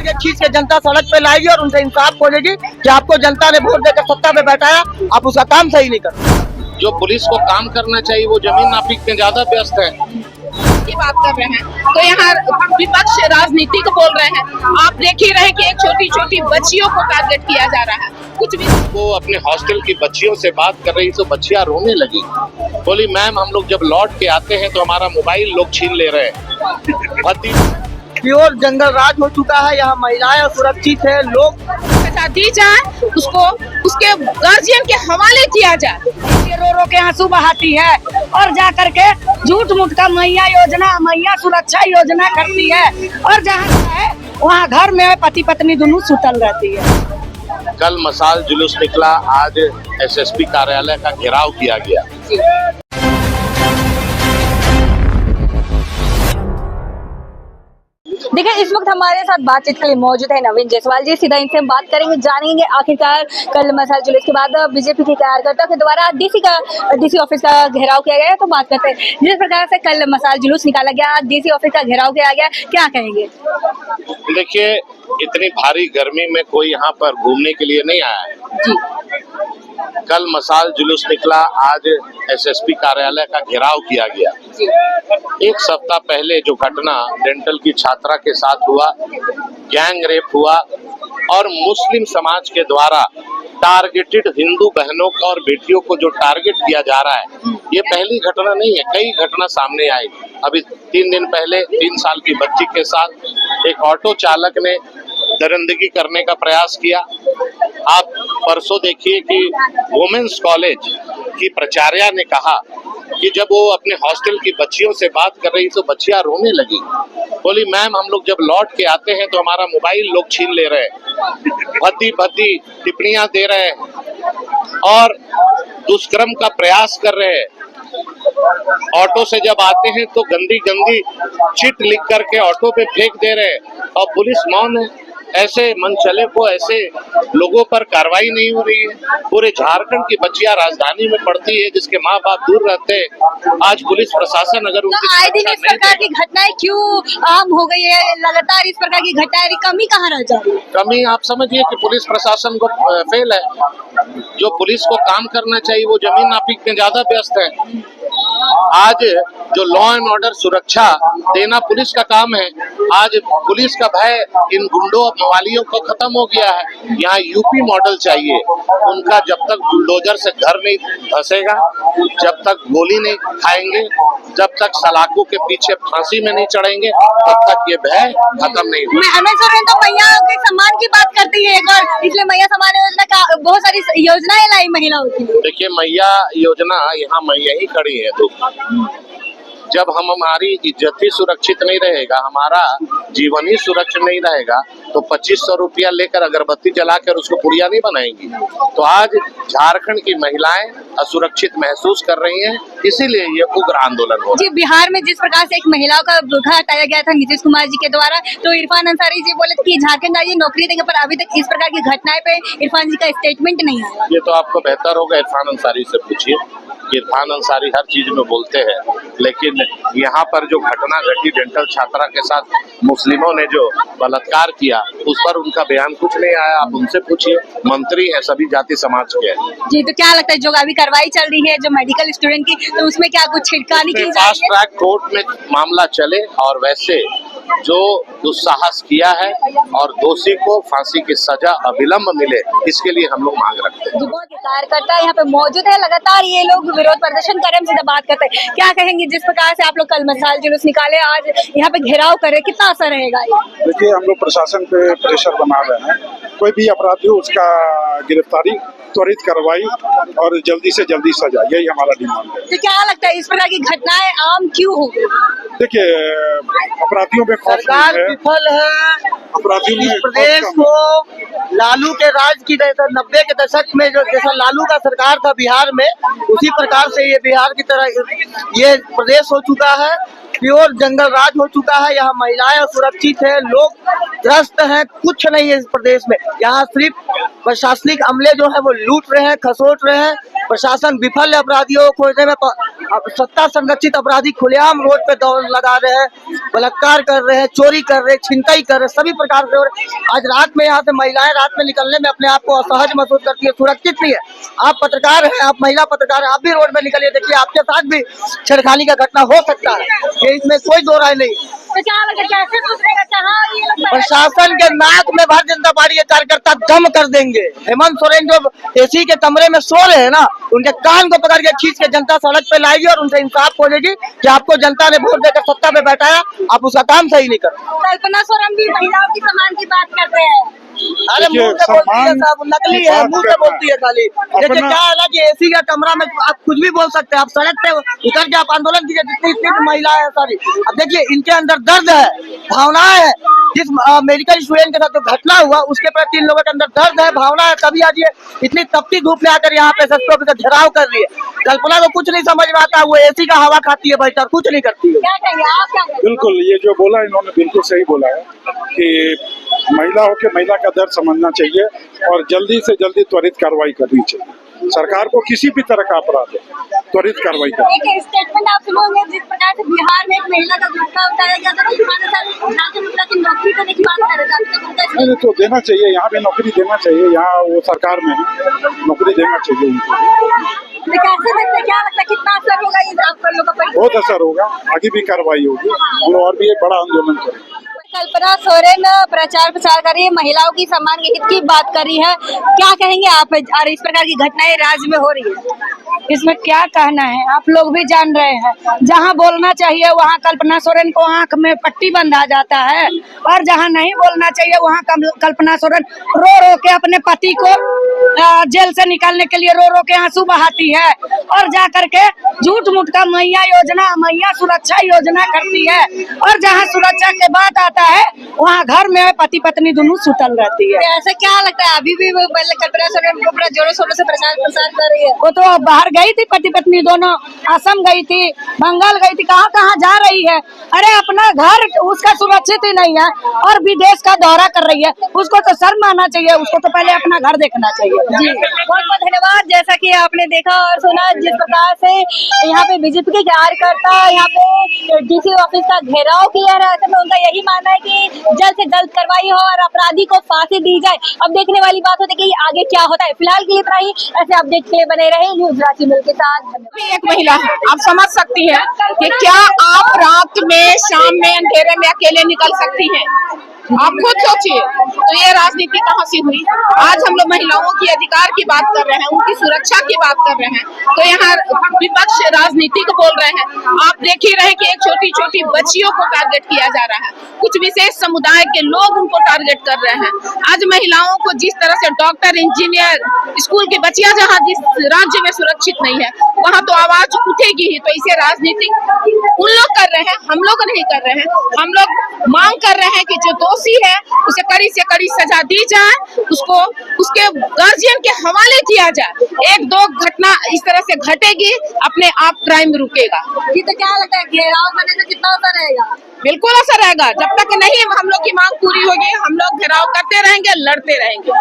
करके खींच के जनता सड़क पे लाएगी और उनसे इंसाफ खोजेगी कि आपको जनता ने वोट देकर सत्ता पे बैठाया, आप उसका काम सही नहीं करते। जो पुलिस को काम करना चाहिए वो जमीन नापी में ज्यादा व्यस्त है। की बात कर रहे हैं तो यहाँ विपक्ष राजनीति को बोल रहे हैं। आप देख ही रहे कि एक छोटी छोटी बच्चियों को टारगेट किया जा रहा है। कुछ भी वो अपने हॉस्टल की बच्चियों से बात कर रही तो बच्चियां रोने लगी, बोली मैम हम लोग जब लौट के आते हैं तो हमारा मोबाइल लोग छीन ले रहे हैं। प्योर जंगल राज हो चुका है, यहाँ महिलाएं सुरक्षित है, लोग दी जाए उसको उसके गार्जियन के हवाले किया जाए। रो रो के आंसू बहाती है और जा करके झूठ मूठ का मैया योजना, मैया सुरक्षा योजना करती है और जहाँ है वहाँ घर में पति पत्नी दोनों सुतल रहती है। कल मसाल जुलूस निकला, आज एसएसपी कार्यालय का घेराव किया गया। देखिए इस वक्त हमारे साथ बातचीत के लिए मौजूद है नवीन जायसवाल जी। सीधा इनसे हम बात करेंगे, जानेंगे आखिरकार कल मसाल जुलूस के बाद बीजेपी के कार्यकर्ताओं के द्वारा डीसी ऑफिस का घेराव किया गया है। तो बात करते हैं जिस प्रकार से कल मसाल जुलूस निकाला गया, डीसी ऑफिस का घेराव किया गया, क्या कहेंगे? देखिए इतनी भारी गर्मी में कोई यहाँ पर घूमने के लिए नहीं आया जी। कल मसाल जुलूस निकला, आज एसएसपी कार्यालय का घेराव किया गया। एक सप्ताह पहले जो घटना डेंटल की छात्रा के साथ हुआ, गैंग रेप हुआ और मुस्लिम समाज के द्वारा टारगेटेड हिंदू बहनों को और बेटियों को जो टारगेट किया जा रहा है, ये पहली घटना नहीं है, कई घटना सामने आई। अभी 3 दिन पहले 3 साल की बच्ची के साथ एक ऑटो चालक ने दरिंदगी करने का प्रयास किया। आप परसों देखिए कि वुमेन्स कॉलेज की प्राचार्या ने कहा कि जब वो अपने हॉस्टल की बच्चियों से बात कर रही तो बच्चियां रोने लगी, बोली मैम हम लोग जब लौट के आते हैं तो हमारा मोबाइल लोग छीन ले रहे हैं, भद्दी भद्दी टिप्पणियां दे रहे हैं और दुष्कर्म का प्रयास कर रहे हैं। ऑटो से जब आते हैं तो गंदी गंदी चिट लिख करके ऑटो पे फेंक दे रहे हैं और पुलिस मौन है। ऐसे मनचले को, ऐसे लोगों पर कार्रवाई नहीं हो रही है। पूरे झारखंड की बच्चियां राजधानी में पढ़ती है जिसके माँ बाप दूर रहते हैं। आज पुलिस प्रशासन अगर आए दिन इस प्रकार की घटनाएं क्यों आम हो गई है? लगातार इस प्रकार की घटनाएं, कमी कहाँ रह जा रही है? कमी आप समझिए कि पुलिस प्रशासन को फेल है। जो पुलिस को काम करना चाहिए वो जमीन नापी में ज्यादा व्यस्त है। आज जो लॉ एंड ऑर्डर सुरक्षा देना पुलिस का काम है, आज पुलिस का भय इन गुंडों और मवालियों को खत्म हो गया है। यहाँ यूपी मॉडल चाहिए। उनका जब तक बुलडोजर से घर नहीं धंसेगा, जब तक गोली नहीं खाएंगे, जब तक सलाखों के पीछे फांसी में नहीं चढ़ेंगे, तब तक ये भय खत्म नहीं होगा। तो मैया के सम्मान की बात करती है एक और, इसलिए मैया सम्मान योजना का बहुत सारी योजनाएं लाई महिलाओं के लिए। देखिए मैया योजना यहाँ मैया ही खड़ी है। तो जब हमारी इज्जत ही सुरक्षित नहीं रहेगा, हमारा जीवन ही सुरक्षित नहीं रहेगा, तो 2500 रुपया लेकर अगरबत्ती जलाकर उसको पुड़िया नहीं बनाएंगी। तो आज झारखंड की महिलाएं असुरक्षित महसूस कर रही हैं, इसीलिए ये उग्र आंदोलन हो रहा है। जी, बिहार में जिस प्रकार से एक महिलाओं का बुरखा हटाया गया था नीतीश कुमार जी के द्वारा, तो इरफान अंसारी जी बोले थे कि झारखंड आइए नौकरी देंगे, पर अभी तक इस प्रकार की घटनाएं पे इरफान जी का स्टेटमेंट नहीं आया। ये तो आपको बेहतर होगा इरफान अंसारी से पूछिए। इरफान अंसारी हर चीज में बोलते हैं, लेकिन यहाँ पर जो घटना घटी डेंटल छात्रा के साथ, मुस्लिमों ने जो बलात्कार किया, उस पर उनका बयान कुछ नहीं आया। आप उनसे पूछिए, मंत्री है, सभी जाति समाज के हैं। जी, तो क्या लगता है जो अभी कार्रवाई चल रही है जो मेडिकल स्टूडेंट की, तो उसमें क्या कुछ छिड़कानी की जा रही है? फास्ट ट्रैक कोर्ट में मामला चले और वैसे जो दुस्साहस किया है और दोषी को फांसी की सजा अविलंब मिले, इसके लिए हम लोग मांग रखते हैं। कार्यकर्ता यहाँ पे मौजूद है, लगातार ये लोग विरोध प्रदर्शन कर रहे हैं, सीधा बात करते हैं। क्या कहेंगे जिस प्रकार से आप लोग कल मसाल जुलूस निकाले, आज यहाँ पे घेराव करे, कितना असर रहेगा? देखिए हम लोग प्रशासन पे प्रेशर बना रहे हैं, कोई भी अपराधी हो उसका गिरफ्तारी, त्वरित कार्रवाई और जल्दी से जल्दी सजा, यही हमारा डिमांड है। तो क्या लगता है इस प्रकार की घटनाएं आम क्यों हो गई? देखिए अपराधियों में सरकार विफल है। अपराधियों इस में प्रदेश को लालू के राज की 90 के दशक में जो जैसा लालू का सरकार था बिहार में, उसी प्रकार से ये बिहार की तरह ये प्रदेश हो चुका है। प्योर जंगल राज हो चुका है। यहाँ महिलाएं सुरक्षित है, लोग त्रस्त हैं, कुछ नहीं है इस प्रदेश में। यहाँ सिर्फ प्रशासनिक अमले जो है वो लूट रहे हैं, खसोट रहे हैं। प्रशासन विफल है अपराधियों को खोजने में। सत्ता संरक्षित अपराधी खुलेआम रोड पे दौड़ लगा रहे हैं, बलात्कार कर रहे हैं, चोरी कर रहे हैं, छिनतई कर रहे हैं, सभी प्रकार से हो रहे हैं। आज रात में यहाँ से महिलाएं रात में निकलने में अपने आप को असहज महसूस करती है, सुरक्षित नहीं है। आप पत्रकार हैं, आप महिला पत्रकार हैं, आप भी रोड में निकलिए, देखिए आपके साथ भी छेड़खानी का घटना हो सकता है, ये इसमें कोई दो राय नहीं। तो क्या लगा कैसे सुधरेगा, कहाँ ये लोग प्रशासन के नाक में भारतीय जनता पार्टी के कार्यकर्ता दम कर देंगे। हेमंत सोरेन जो एसी के कमरे में सो रहे हैं ना, उनके कान को पकड़ के खींच के जनता सड़क पे लाएगी और उनसे इंसाफ खोजेगी कि आपको जनता ने वोट देकर सत्ता पे बैठाया, आप उसका काम सही नहीं कर। कल्पना सोरेन भी महिलाओं की सम्मान की बात करते हैं। अरे मुंह से बोलती है साहब, नकली है, मुंह से बोलती है खाली। देखिए क्या है ना कि एसी का कमरा में आप कुछ भी बोल सकते हैं, आप सड़क पे उतर के आप आंदोलन कीजिए, जितनी महिला है सारी। अब देखिए इनके अंदर दर्द है, भावनाएं है। जिस मेडिकल स्टूडेंट के साथ जो घटना हुआ उसके प्रति इन लोगों के अंदर दर्द है, भावना है, तभी आज ये इतनी तपती धूप में आकर यहाँ पे एसएसपी का घेराव कर रही है। कल्पना को कुछ नहीं समझ में आता, वो एसी का हवा खाती है बेहतर, कुछ नहीं करती है। क्या कहेंगे आप, क्या कहेंगे? बिल्कुल, ये जो बोला इन्होंने बिल्कुल सही बोला है कि महिला होके महिला का दर्द समझना चाहिए और जल्दी से जल्दी त्वरित कार्रवाई करनी चाहिए। सरकार को किसी भी तरह का अपराध है त्वरित कार्रवाई करनी। एक स्टेटमेंट आप सुनोगे जिस प्रकार से बिहार में एक महिला का गुस्सा उठाया गया था, की नौकरी देने की बात कर रहे थे। तो देना चाहिए, यहाँ भी नौकरी देना चाहिए, यहाँ वो सरकार में नौकरी देना चाहिए उनको। कैसे देखते, क्या लगता है कितना असर होगा ये आप लोगों पर? बहुत असर होगा, आगे भी कार्रवाई होगी, हम लोग और भी एक बड़ा आंदोलन करेंगे। कल्पना सोरेन प्रचार कर रही है, महिलाओं की सम्मान के हित की बात कर रही है, क्या कहेंगे आप? और इस प्रकार की घटनाएं राज्य में हो रही है, इसमें क्या कहना है, आप लोग भी जान रहे हैं। जहाँ बोलना चाहिए वहाँ कल्पना सोरेन को आंख में पट्टी बंधा जाता है, और जहाँ नहीं बोलना चाहिए वहाँ कल्पना सोरेन रो रो के अपने पति को जेल से निकालने के लिए रो रो के आंसू बहाती है, और जा करके झूठ मूठ का मैया योजना, मैया सुरक्षा योजना करती है। और जहाँ सुरक्षा के बात आता है वहाँ घर में पति पत्नी दोनों सुतल रहती है। ऐसे क्या लगता है अभी भी कल्पना सोरेन को जोरों शोरों से प्रचार कर रही है? वो तो बाहर गई थी, पति पत्नी दोनों असम गई थी, बंगाल गई थी, कहाँ कहाँ जा रही है। अरे अपना घर उसका सुरक्षित ही नहीं है और विदेश का दौरा कर रही है, उसको तो शर्म आना चाहिए, उसको तो पहले अपना घर देखना चाहिए। जी बहुत बहुत धन्यवाद। जैसा कि आपने देखा और सुना जिस प्रकार से यहाँ पे बीजेपी के कार्यकर्ता यहाँ पे डीसी ऑफिस का घेराव किया है, ऐसे में उनका यही मानना है कि जल्द से जल्द कार्रवाई हो और अपराधी को फांसी दी जाए। अब देखने वाली बात होती है कि आगे क्या होता है। फिलहाल के लिए इतना ही, ऐसे अपडेट के लिए बने रहे न्यूज रांची मिल के साथ। एक महिला है, आप समझ सकती हैं कि क्या आप रात में शाम में अंधेरे में अकेले निकल सकती हैं? आप खुद सोचिए। तो ये राजनीति कहाँ से हुई? आज हम लोग महिलाओं की अधिकार की बात कर रहे हैं, उनकी सुरक्षा की बात कर रहे हैं, तो यहाँ विपक्ष राजनीति को बोल रहे हैं। आप देख ही रहे कि एक छोटी छोटी बच्चियों को टारगेट किया जा रहा है, कुछ विशेष समुदाय के लोग उनको टारगेट कर रहे हैं। आज महिलाओं को जिस तरह से डॉक्टर, इंजीनियर, स्कूल की बच्चियां जहाँ जिस राज्य में सुरक्षित नहीं है वहाँ तो आवाज उठेगी ही। तो इसे राजनीति उन लोग कर रहे हैं, हम लोग नहीं कर रहे हैं। हम लोग मांग कर रहे हैं कि जो दोषी है उसे कड़ी से कड़ी सजा दी जाए, उसको उसके गार्जियन के हवाले किया जाए। एक दो घटना इस तरह से घटेगी, अपने आप क्राइम रुकेगा। ये तो क्या लगता है घेराव करने से कितना असर रहेगा? बिल्कुल असर रहेगा। जब तक नहीं हम लोग की मांग पूरी होगी हम लोग घेराव करते रहेंगे, लड़ते रहेंगे।